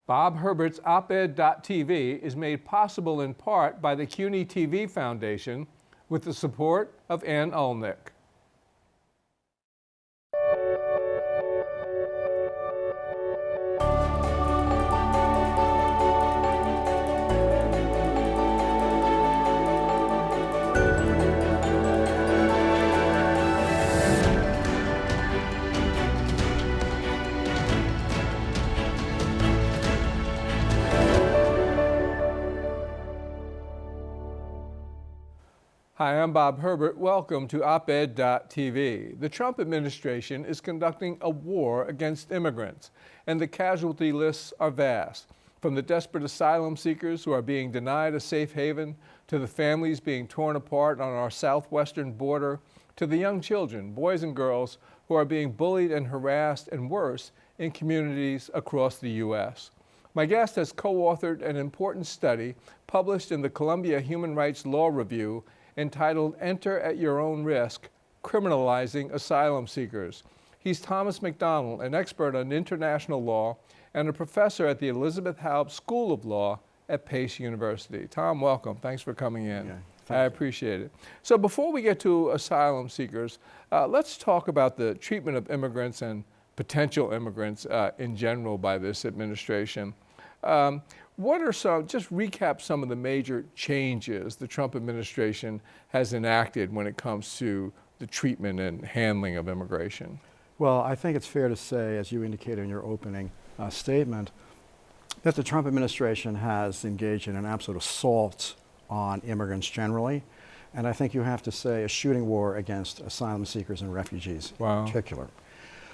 Bob Herbert's op-ed.tv is made possible in part by the CUNY TV Foundation with the support of Ann Ulnick. Hi, I'm Bob Herbert. Welcome to op-ed.tv. The Trump administration is conducting a war against immigrants, and the casualty lists are vast. From the desperate asylum seekers who are being denied a safe haven, to the families being torn apart on our southwestern border, to the young children, boys and girls, who are being bullied and harassed and worse in communities across the U.S. My guest has co-authored an important study published in the Columbia Human Rights Law Review entitled Enter at Your Own Risk, Criminalizing Asylum Seekers. He's Thomas McDonnell, an expert on international law and a professor at the Elizabeth Haub School of Law at Pace University. Tom, welcome. Thanks for coming in. Yeah, I appreciate it. So before we get to asylum seekers, let's talk about the treatment of immigrants and potential immigrants in general by this administration. What are just recap some of the major changes the Trump administration has enacted when it comes to the treatment and handling of immigration? Well, I think it's fair to say, as you indicated in your opening statement, that the Trump administration has engaged in an absolute assault on immigrants generally, and I think you have to say a shooting war against asylum seekers and refugees in particular.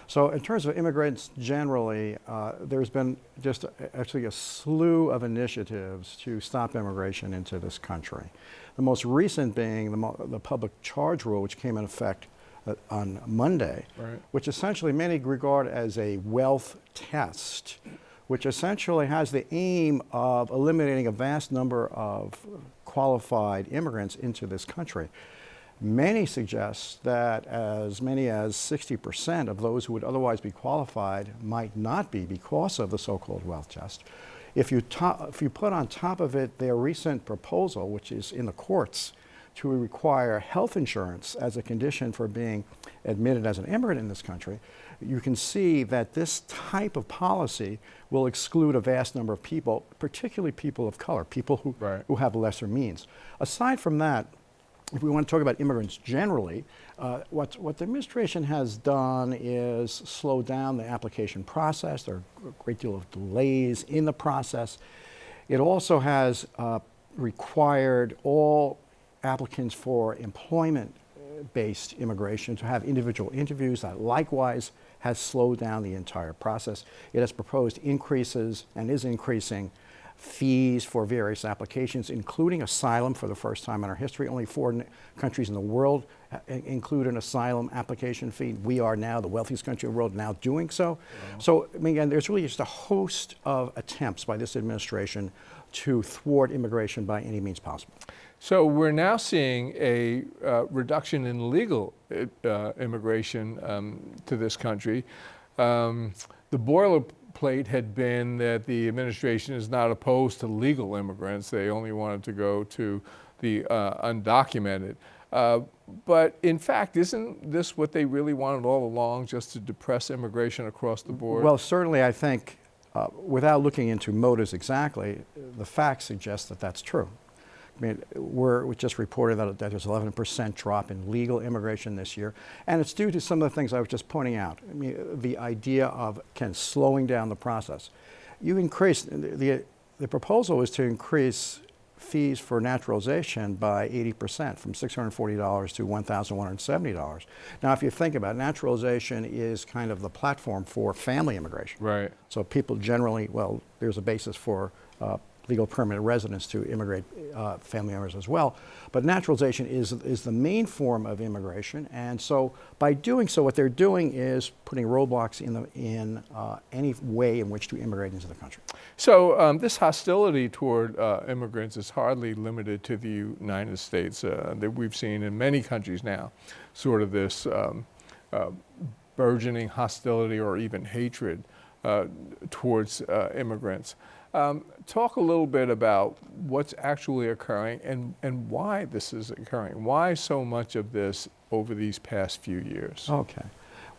So in terms of immigrants generally, there's been just actually a slew of initiatives to stop immigration into this country. The most recent being the public charge rule, which came in effect on Monday, which essentially many regard as a wealth test, which essentially has the aim of eliminating a vast number of qualified immigrants into this country. Many suggest that as many as 60% of those who would otherwise be qualified might not be because of the so-called wealth test. If you put on top of it their recent proposal, which is in the courts, to require health insurance as a condition for being admitted as an immigrant in this country, you can see that this type of policy will exclude a vast number of people, particularly people of color, people who have lesser means. Aside from that, if we want to talk about immigrants generally, what the administration has done is slow down the application process. There are a great deal of delays in the process. It also has required all applicants for employment-based immigration to have individual interviews. That likewise has slowed down the entire process. It has proposed increases and is increasing fees for various applications, including asylum for the first time in our history. Only 4 countries in the world include an asylum application fee. We are now the wealthiest country in the world now doing so. So, I mean, again, there's really just a host of attempts by this administration to thwart immigration by any means possible. So we're now seeing a reduction in legal immigration to this country. The boilerplate had been that the administration is not opposed to legal immigrants. They only wanted to go to the undocumented. But in fact, isn't this what they really wanted all along, just to depress immigration across the board? Well, certainly I think, without looking into motives exactly, the facts suggest that that's true. I mean, we just reported that there's an 11% drop in legal immigration this year, and it's due to some of the things I was just pointing out. I mean, the idea of slowing down the process. You increase, the proposal is to increase fees for naturalization by 80%, from $640 to $1,170. Now, if you think about it, naturalization is kind of the platform for family immigration. Right. So people generally, well, there's a basis for legal permanent residence to immigrate family members as well. But naturalization is the main form of immigration, and so by doing so, what they're doing is putting roadblocks in any way in which to immigrate into the country. So this hostility toward immigrants is hardly limited to the United States. That we've seen in many countries now, sort of this burgeoning hostility or even hatred towards immigrants. Talk a little bit about what's actually occurring and why this is occurring. Why so much of this over these past few years? Okay.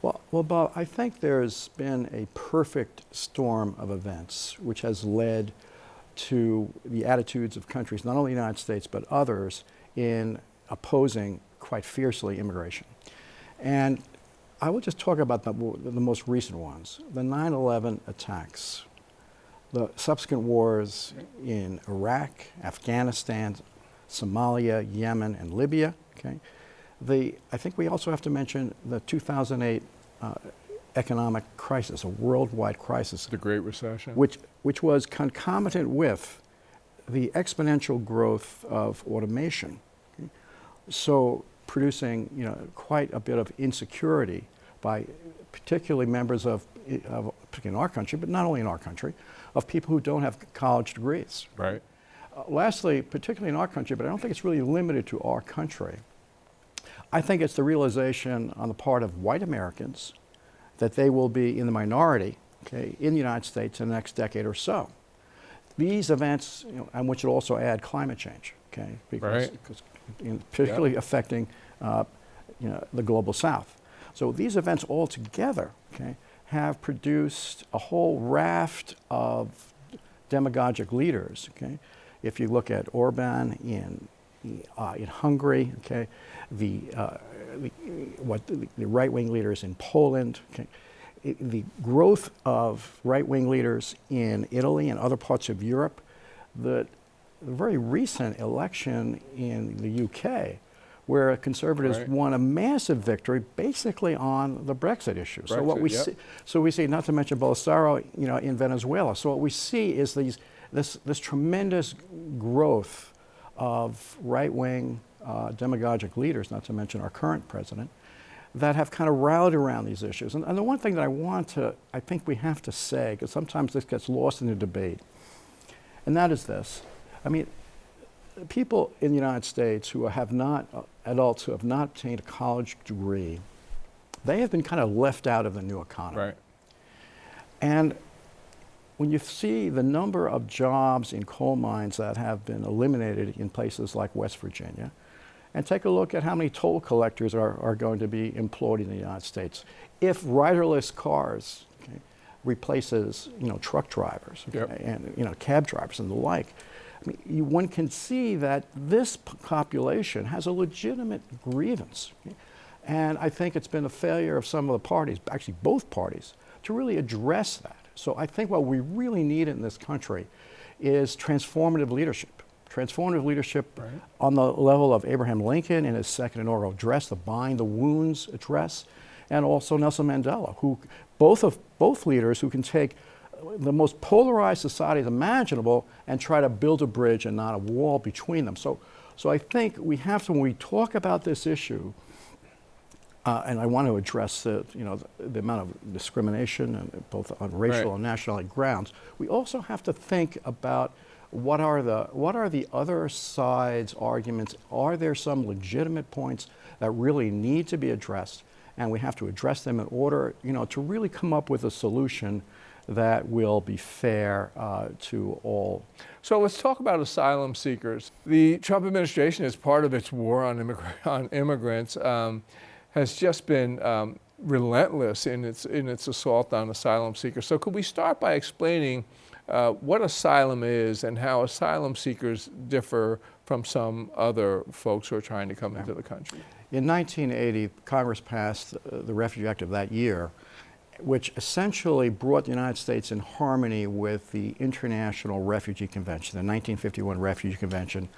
Well, Bob, I think there's been a perfect storm of events which has led to the attitudes of countries, not only the United States, but others, in opposing quite fiercely immigration. And I will just talk about the most recent ones. The 9/11 attacks, the subsequent wars in Iraq, Afghanistan, Somalia, Yemen, and Libya. Okay? I think we also have to mention the 2008 economic crisis, a worldwide crisis. The Great Recession. Which was concomitant with the exponential growth of automation. Okay? So producing quite a bit of insecurity by particularly members of in our country, but not only in our country, of people who don't have college degrees. Right. Lastly, particularly in our country, but I don't think it's really limited to our country, I think it's the realization on the part of white Americans that they will be in the minority, okay, in the United States in the next decade or so. These events, and which will also add climate change, okay, because particularly affecting the global South. So these events all together, okay, have produced a whole raft of demagogic leaders. Okay, if you look at Orban in Hungary, okay, the right-wing leaders in Poland, okay, the growth of right-wing leaders in Italy and other parts of Europe, the very recent election in the UK, where conservatives won a massive victory basically on the Brexit issue. So what we see, not to mention Bolsonaro, in Venezuela. So what we see is this tremendous growth of right-wing demagogic leaders, not to mention our current president, that have kind of rallied around these issues. And the one thing that I think we have to say, because sometimes this gets lost in the debate, and that is this. I mean, people in the United States who have not, adults who have not obtained a college degree, they have been kind of left out of the new economy. Right. And when you see the number of jobs in coal mines that have been eliminated in places like West Virginia, and take a look at how many toll collectors are going to be employed in the United States. If riderless cars replaces truck drivers and cab drivers and the like, I mean, one can see that this population has a legitimate grievance. Okay? And I think it's been a failure of some of the parties, actually both parties, to really address that. So I think what we really need in this country is transformative leadership. Transformative leadership on the level of Abraham Lincoln in his second inaugural address, the Bind the Wounds address, and also Nelson Mandela, who both leaders who can take the most polarized societies imaginable and try to build a bridge and not a wall between them. So I think we have to, when we talk about this issue, and I want to address the amount of discrimination, and both on racial and nationality grounds, we also have to think about what are the other side's arguments? Are there some legitimate points that really need to be addressed? And we have to address them in order, to really come up with a solution that will be fair to all. So let's talk about asylum seekers. The Trump administration, as part of its war on immigrants, has just been relentless in its assault on asylum seekers. So could we start by explaining what asylum is and how asylum seekers differ from some other folks who are trying to come into the country? In 1980, Congress passed the Refugee Act of that year, which essentially brought the United States in harmony with the International Refugee Convention, the 1951 Refugee Convention,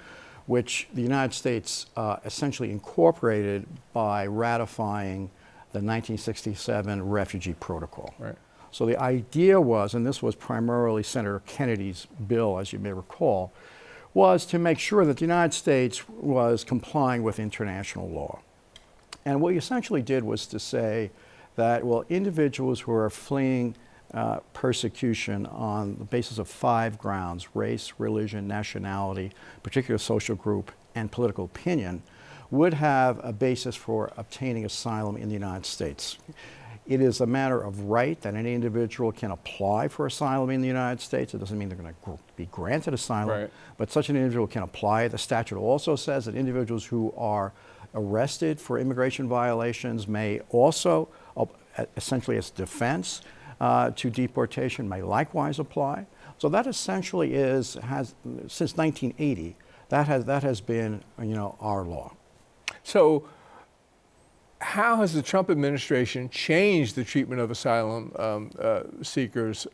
which the United States essentially incorporated by ratifying the 1967 Refugee Protocol. Right. So the idea was, and this was primarily Senator Kennedy's bill, as you may recall, was to make sure that the United States was complying with international law. And what he essentially did was to say that, well, individuals who are fleeing persecution on the basis of 5 grounds, race, religion, nationality, particular social group, and political opinion, would have a basis for obtaining asylum in the United States. It is a matter of right that any individual can apply for asylum in the United States. It doesn't mean they're going to be granted asylum, Right. but such an individual can apply. The statute also says that individuals who are arrested for immigration violations may also, essentially as defense to deportation, may likewise apply. So that essentially has since 1980, that has been, our law. So how has the Trump administration changed the treatment of asylum seekers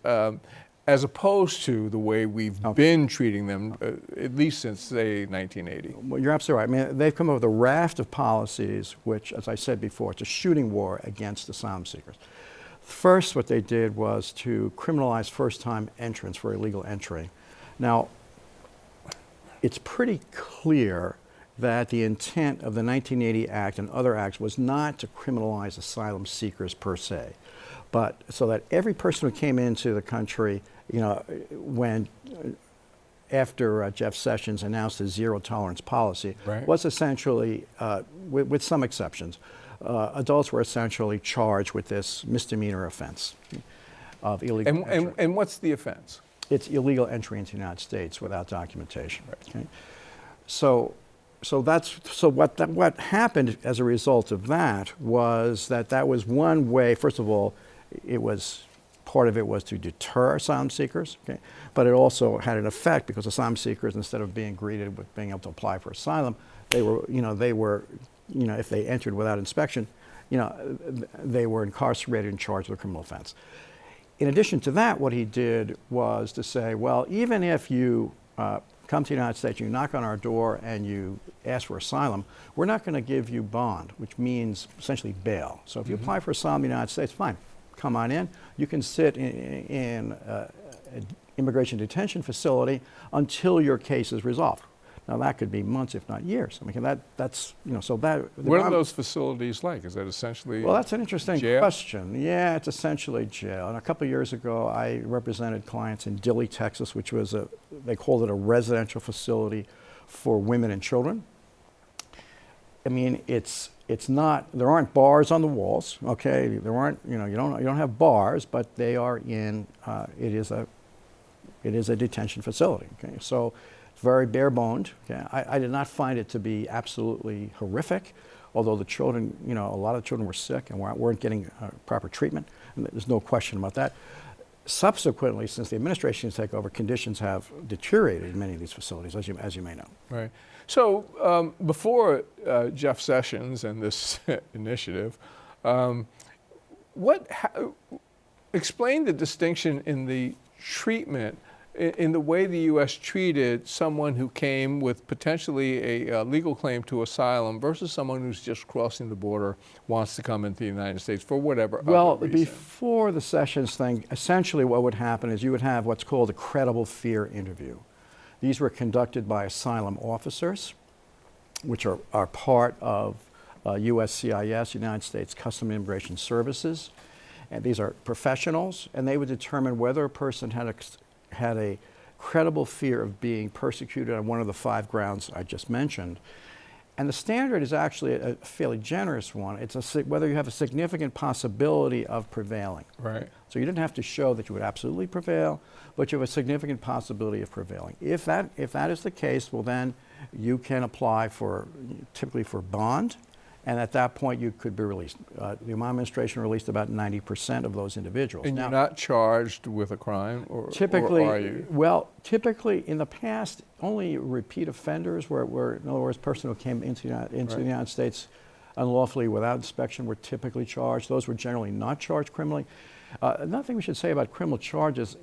as opposed to the way we've been treating them, at least since, say, 1980? Well, you're absolutely right. I mean, they've come up with a raft of policies which, as I said before, it's a shooting war against asylum seekers. First, what they did was to criminalize first-time entrants for illegal entry. Now, it's pretty clear that the intent of the 1980 Act and other acts was not to criminalize asylum seekers per se, but so that every person who came into the country, after Jeff Sessions announced his zero tolerance policy, Right. was essentially, with some exceptions, adults were essentially charged with this misdemeanor offense of illegal entry. And what's the offense? It's illegal entry into the United States without documentation. Okay? So what happened as a result of that was that was one way. First of all, part of it was to deter asylum seekers, okay? But it also had an effect because asylum seekers, instead of being greeted with being able to apply for asylum, they were if they entered without inspection, they were incarcerated and charged with a criminal offense. In addition to that, what he did was to say, well, even if you come to the United States, you knock on our door and you ask for asylum, we're not going to give you bond, which means essentially bail. So if you apply for asylum in the United States, fine, come on in. You can sit in an immigration detention facility until your case is resolved. Now that could be months, if not years. I mean, that's so that. What are those facilities like? Is that essentially Well, that's an interesting jail? question. Yeah, it's essentially jail. And a couple of years ago, I represented clients in Dilley, Texas, which was they called it a residential facility for women and children. I mean, it's not. There aren't bars on the walls. Okay, there aren't. You don't have bars, but they are in. It is a detention facility. Okay, so. Very bare-boned. Okay. I did not find it to be absolutely horrific, although the children, a lot of the children were sick and weren't getting proper treatment. And there's no question about that. Subsequently, since the administration has taken over, conditions have deteriorated in many of these facilities, as you may know. Right. So before Jeff Sessions and this initiative, explain the distinction in the treatment in the way the U.S. treated someone who came with potentially a legal claim to asylum versus someone who's just crossing the border, wants to come into the United States for whatever Well, other reason. Before the Sessions thing, essentially what would happen is you would have what's called a credible fear interview. These were conducted by asylum officers, which are part of USCIS, United States Customs and Immigration Services. And these are professionals, and they would determine whether a person had a credible fear of being persecuted on one of the 5 grounds I just mentioned. And the standard is actually a fairly generous one. It's whether you have a significant possibility of prevailing. Right. So you didn't have to show that you would absolutely prevail, but you have a significant possibility of prevailing. If that is the case, well then you can apply typically for bond, and at that point you could be released. The Obama administration released about 90% of those individuals. And now, you're not charged with a crime, or are you? Well, typically in the past, only repeat offenders were in other words, a person who came into the United States unlawfully without inspection were typically charged. Those were generally not charged criminally. Another thing we should say about criminal charges,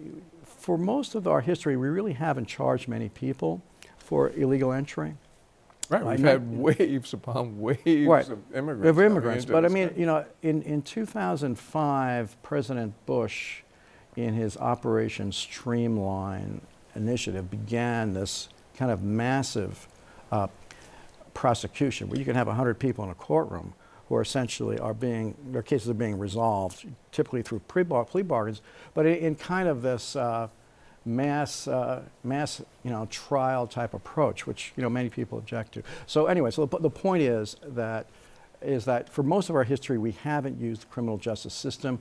for most of our history, we really haven't charged many people for illegal entry. Right, we've had waves upon waves of immigrants. But I mean, in 2005, President Bush, in his Operation Streamline initiative, began this kind of massive prosecution where you can have 100 people in a courtroom who are essentially their cases are being resolved, typically through plea bargains, but in kind of this mass trial type approach, which many people object to. So anyway, so the point is that is that for most of our history, we haven't used the criminal justice system.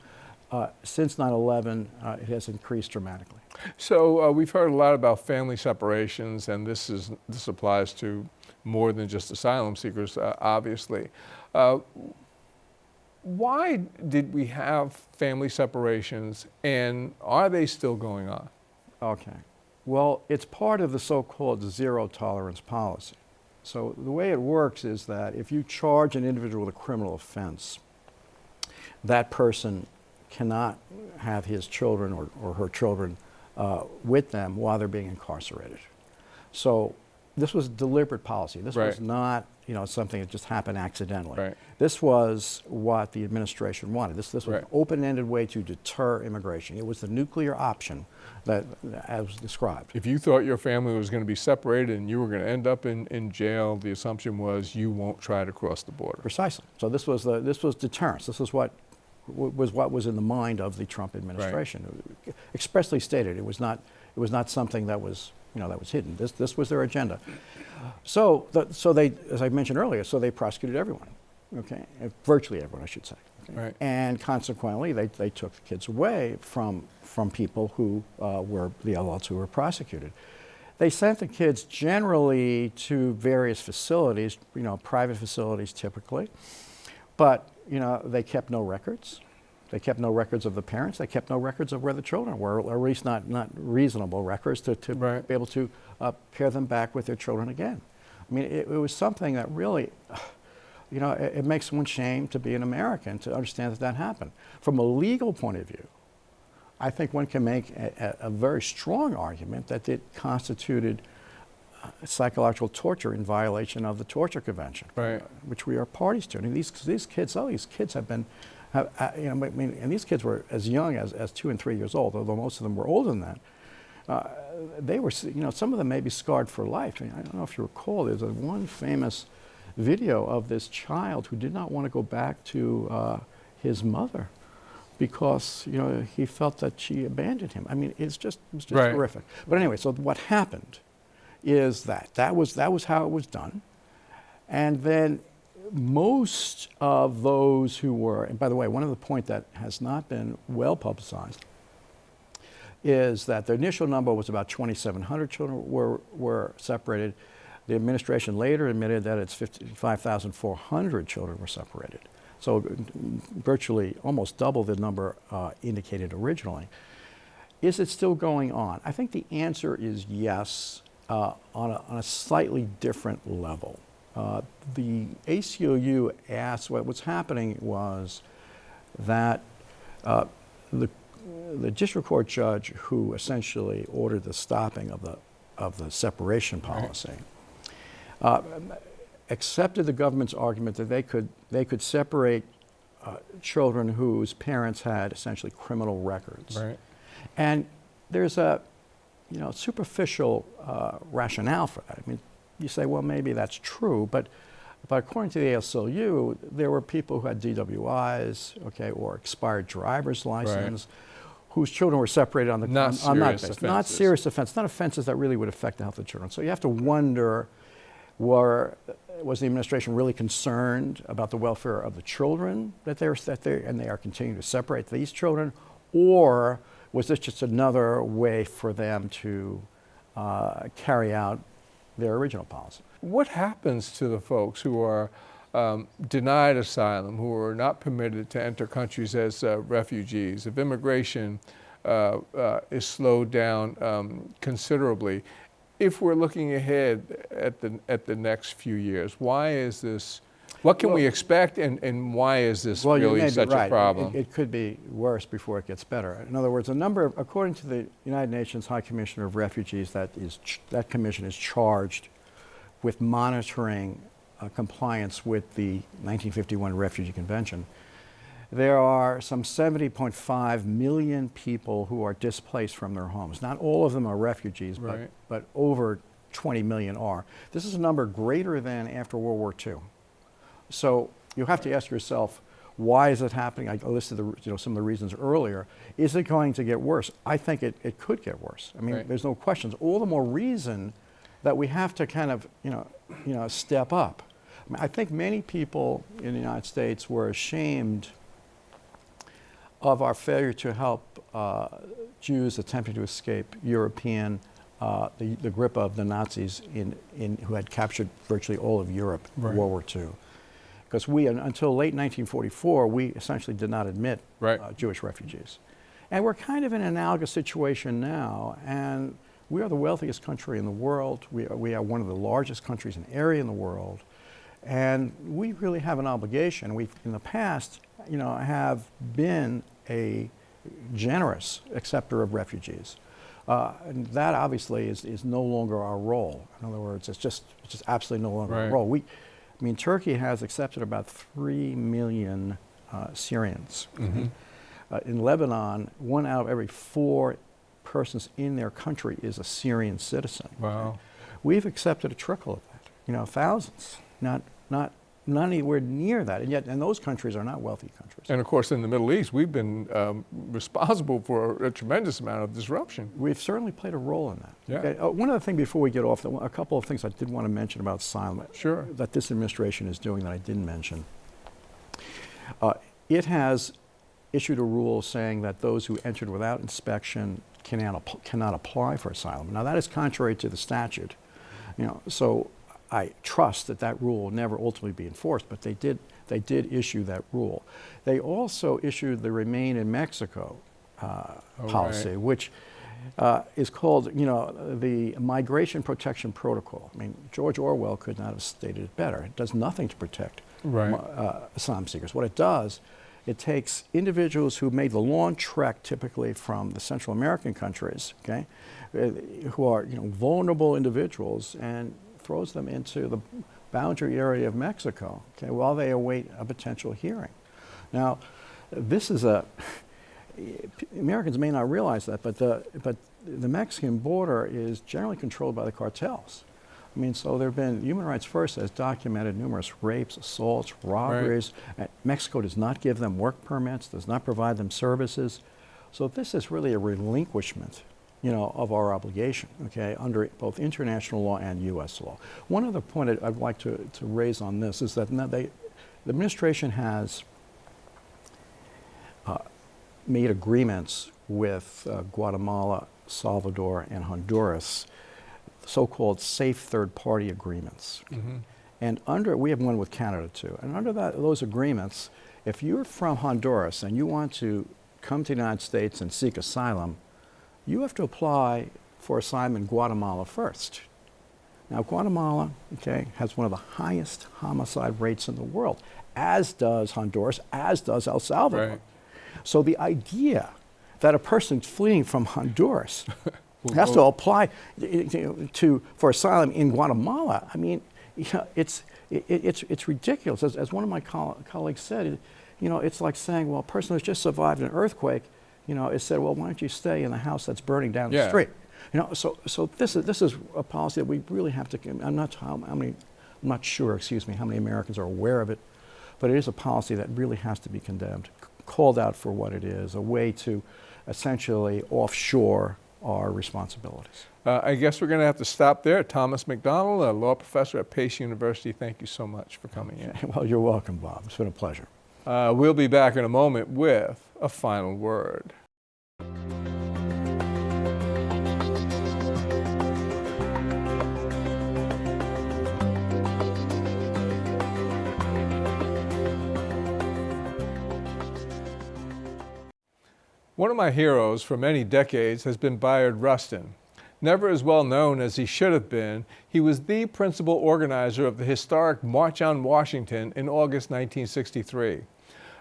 Since 9/11, it has increased dramatically. So we've heard a lot about family separations, and this applies to more than just asylum seekers, obviously. Why did we have family separations, and are they still going on? Okay. Well, it's part of the so-called zero tolerance policy. So the way it works is that if you charge an individual with a criminal offense, that person cannot have his children or her children with them while they're being incarcerated. So this was deliberate policy. This was not, something that just happened accidentally. Right. This was what the administration wanted. This was Right. an open-ended way to deter immigration. It was the nuclear option that, as described. If you thought your family was going to be separated and you were going to end up in jail, the assumption was you won't try to cross the border. Precisely. So this was deterrence. This is what was in the mind of the Trump administration. Right. Expressly stated, it was not something that was hidden. This was their agenda. So they, as I mentioned earlier, they prosecuted everyone, okay, virtually everyone, I should say. Okay? Right. And consequently, they took the kids away from people who were the adults who were prosecuted. They sent the kids generally to various facilities, private facilities typically, but they kept no records. They kept no records of the parents. They kept no records of where the children were, or at least not reasonable records to Right. be able to pair them back with their children again. I mean, it was something that really, it makes one shame to be an American to understand that happened. From a legal point of view, I think one can make a very strong argument that it constituted psychological torture in violation of the Torture Convention, Right. which we are parties to. I mean, these kids have been, and these kids were as young as 2 and 3 years old, although most of them were older than that. They were, some of them may be scarred for life. I don't know if you recall, there's one famous video of this child who did not want to go back to his mother because, he felt that she abandoned him. I mean, it was just Right. horrific. But anyway, so what happened is that was how it was done. And then most of those who were, and by the way, one of the points that has not been well publicized is that the initial number was about 2,700 children were separated. The administration later admitted that it's 55,400 children were separated. So virtually almost double the number indicated originally. Is it still going on? I think the answer is yes, on a slightly different level. The ACLU asked, what's happening was that the district court judge who essentially ordered the stopping of the separation policy accepted the government's argument that they could separate children whose parents had essentially criminal records. Right. And there's a superficial rationale for that. I mean, you say, well, maybe that's true, but according to the ACLU, there were people who had DWIs, okay, or expired driver's license, whose children were separated on that basis. Not serious offenses, not offenses that really would affect the health of children. So you have to wonder, was the administration really concerned about the welfare of the children and they are continuing to separate these children, or was this just another way for them to carry out their original policy? What happens to the folks who are denied asylum, who are not permitted to enter countries as refugees? If immigration is slowed down considerably, if we're looking ahead at the next few years, why is this? What can we expect, and why is this really such a problem? It could be worse before it gets better. In other words, according to the United Nations High Commissioner of Refugees, that commission is charged with monitoring compliance with the 1951 Refugee Convention. There are some 70.5 million people who are displaced from their homes. Not all of them are refugees, but over 20 million are. This is a number greater than after World War II. So you have to ask yourself, why is it happening? I listed some of the reasons earlier. Is it going to get worse? I think it could get worse. I mean, there's no questions. All the more reason that we have to kind of, step up. I think many people in the United States were ashamed of our failure to help Jews attempting to escape the grip of the Nazis who had captured virtually all of Europe in World War II. Because until late 1944, we essentially did not admit Jewish refugees. And we're kind of in an analogous situation now, and we are the wealthiest country in the world. We are one of the largest countries in area in the world, and we really have an obligation. We've, in the past, have been a generous acceptor of refugees. And that obviously is no longer our role. In other words, it's just absolutely no longer our role. Turkey has accepted about 3 million Syrians. Mm-hmm. In Lebanon, 1 out of every 4 persons in their country is a Syrian citizen. Wow. We've accepted a trickle of that, thousands, not anywhere near that, and those countries are not wealthy countries. And of course, in the Middle East, we've been responsible for a tremendous amount of disruption. We've certainly played a role in that. Yeah. Okay? One other thing before we get off, a couple of things I did want to mention about asylum that this administration is doing that I didn't mention. It has issued a rule saying that those who entered without inspection cannot apply for asylum. Now that is contrary to the statute, so I trust that rule will never ultimately be enforced, but they did issue that rule. They also issued the Remain in Mexico policy, which is called, the Migration Protection Protocol. George Orwell could not have stated it better. It does nothing to protect asylum seekers. What it does, it takes individuals who made the long trek, typically from the Central American countries, okay, who are vulnerable individuals, and throws them into the boundary area of Mexico, okay, while they await a potential hearing. Now, this is Americans may not realize that, but the Mexican border is generally controlled by the cartels. So there have been, Human Rights First has documented numerous rapes, assaults, robberies. Mexico does not give them work permits, does not provide them services. So this is really a relinquishment, of our obligation, okay, under both international law and U.S. law. One other point I'd like to raise on this is that the administration has made agreements with Guatemala, Salvador, and Honduras, so-called safe third-party agreements. Mm-hmm. And we have one with Canada too. And under those agreements, if you're from Honduras and you want to come to the United States and seek asylum, you have to apply for asylum in Guatemala first. Now, Guatemala, okay, has one of the highest homicide rates in the world, as does Honduras, as does El Salvador. Right. So the idea that a person fleeing from Honduras has to apply for asylum in Guatemala, it's ridiculous. As one of my colleagues said, it's like saying, well, a person who's just survived an earthquake, is said, well, why don't you stay in the house that's burning down the street? So this is a policy that we really have to. I'm not sure, how many Americans are aware of it, but it is a policy that really has to be condemned, called out for what it is, a way to essentially offshore our responsibilities. I guess we're going to have to stop there. Thomas McDonnell, a law professor at Pace University, thank you so much for coming in. Well, you're welcome, Bob. It's been a pleasure. We'll be back in a moment with a final word. One of my heroes for many decades has been Bayard Rustin. Never as well known as he should have been, he was the principal organizer of the historic March on Washington in August 1963.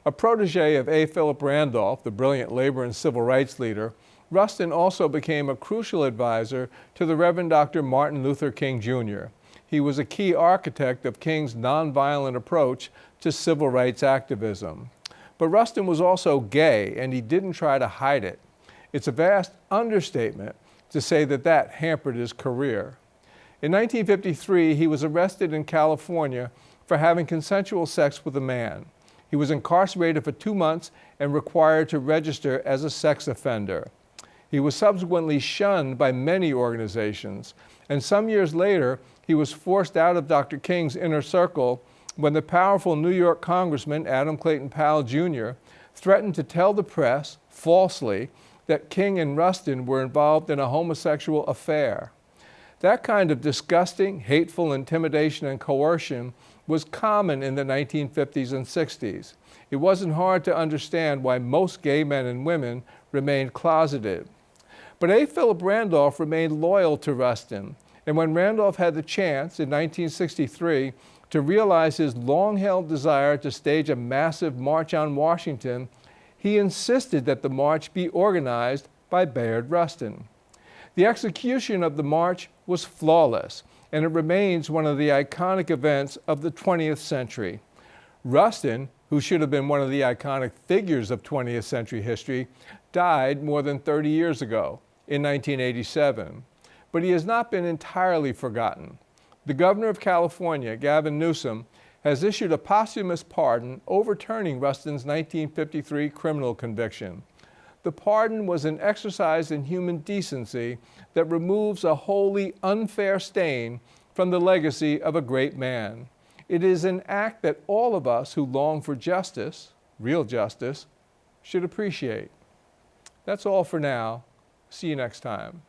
A protege of A. Philip Randolph, the brilliant labor and civil rights leader, Rustin also became a crucial advisor to the Reverend Dr. Martin Luther King, Jr. He was a key architect of King's nonviolent approach to civil rights activism. But Rustin was also gay, and he didn't try to hide it. It's a vast understatement to say that hampered his career. In 1953, he was arrested in California for having consensual sex with a man. He was incarcerated for 2 months and required to register as a sex offender. He was subsequently shunned by many organizations, and some years later, he was forced out of Dr. King's inner circle when the powerful New York Congressman Adam Clayton Powell Jr. threatened to tell the press, falsely, that King and Rustin were involved in a homosexual affair. That kind of disgusting, hateful intimidation and coercion was common in the 1950s and 60s. It wasn't hard to understand why most gay men and women remained closeted. But A. Philip Randolph remained loyal to Rustin, and when Randolph had the chance in 1963 to realize his long-held desire to stage a massive march on Washington, he insisted that the march be organized by Bayard Rustin. The execution of the march was flawless, and it remains one of the iconic events of the 20th century. Rustin, who should have been one of the iconic figures of 20th century history, died more than 30 years ago, in 1987. But he has not been entirely forgotten. The governor of California, Gavin Newsom, has issued a posthumous pardon overturning Rustin's 1953 criminal conviction. The pardon was an exercise in human decency that removes a wholly unfair stain from the legacy of a great man. It is an act that all of us who long for justice, real justice, should appreciate. That's all for now. See you next time.